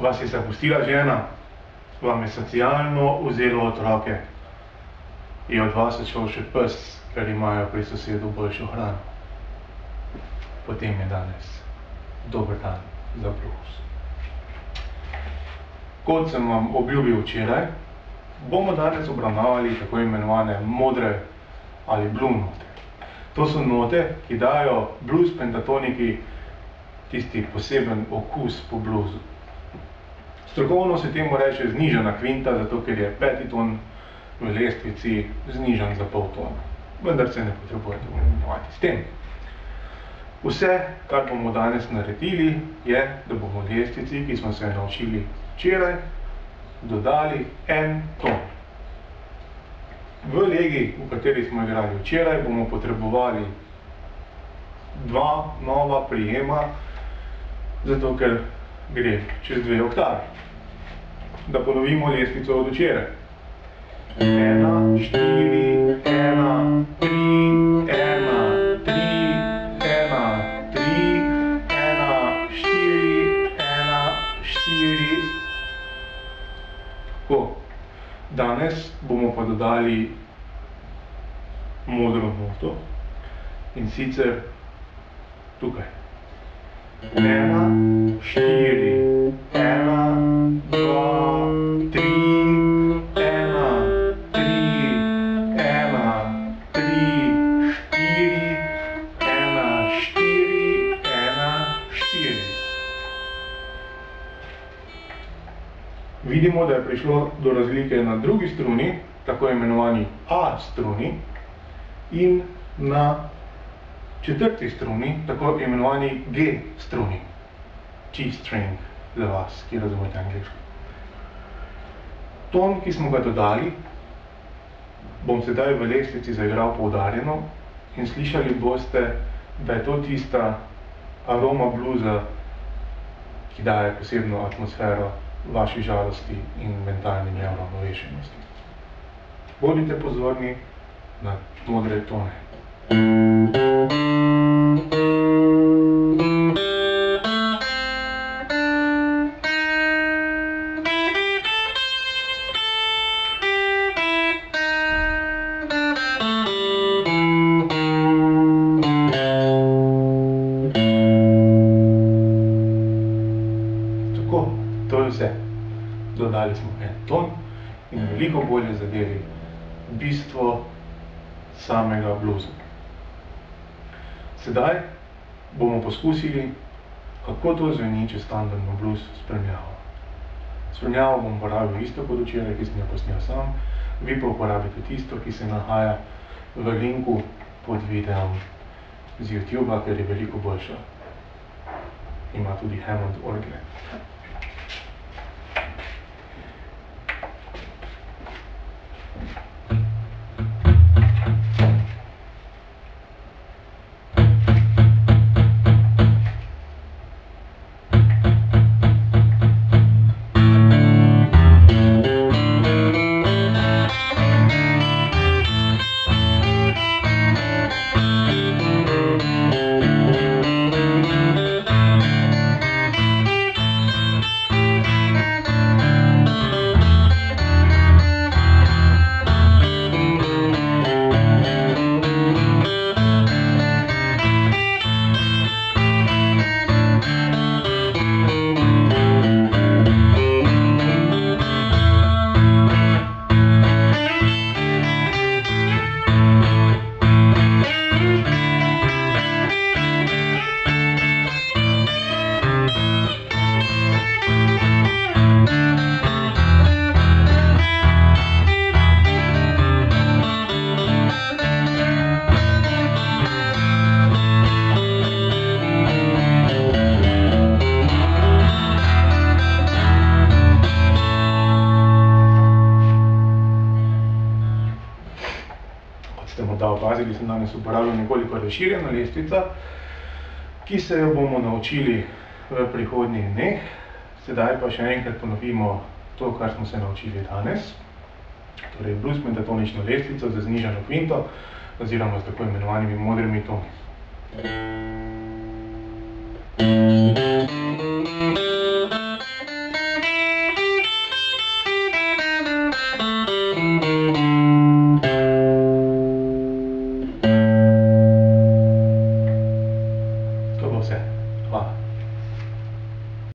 Vas je zapustila žena, vam je socialno vzelo otroke in od vas odšel še pes, ker imajo pri sosedu boljšo hrano. Potem je danes dober dan za blues. Kot sem vam obljubil včeraj, bomo danes obravnavali tako imenovane modre ali blue note. To so note, ki dajo blues pentatoniki tisti poseben okus po bluesu. Strokovno se temu reče znižana kvinta, zato ker je peti ton v lestvici znižan za pol tona. Vendar se ne potrebujete obremenjevati s tem. Vse, kar bomo danes naredili, je, da bomo lestvici, ki smo se naučili včeraj, dodali en ton. V legi, v kateri smo igrali včeraj, bomo potrebovali dva nova prijema, zato ker gre čez 2 oktavi. Da ponovimo lestvico od včeraj. 1, 4, 1, 3, 1, 3, 1, 3, 1, 4, 1, 4. Tako. Danes bomo pa dodali modro noto in sicer tukaj. 1, 4, 1, 2, 3, 1, 3, 1, 3, 4, 1, 4, 1, 4. Vidimo, da je prišlo do razlike na drugi struni, tako imenovani A struni, in na četrti struni, tako imenovani G struni. G-string za vas, ki razumete angliško. Ton, ki smo ga dodali, bom sedaj v lestvici zaigral poudarjeno in slišali boste, da je to tista aroma bluesa, ki daje posebno atmosfero vaši žalosti in mentalni neuravnovešenosti. Bodite pozorni na modre tone. Tako, to je vse. Dodali smo en ton in veliko bolje zadeli bistvo samega bluesa. Sedaj bomo poskusili, kako to zveni, če standardno blues spremljavo. Spremljavo bom uporabil isto kot včeraj, ki sem jo posnel sam, vi pa uporabite tisto, ki se nahaja v linku pod videom z YouTubea, ker je veliko boljša. Ima tudi Hammond orgle. Ste morda opazili, sem danes uporabljal nekoliko razširjeno lestvico, ki se jo bomo naučili v prihodnjih dneh. Sedaj pa še enkrat ponovimo to, kar smo se naučili danes. Torej blues pentatonično lestvico z znižano kvinto oziroma s tako imenovanimi modrimi toni.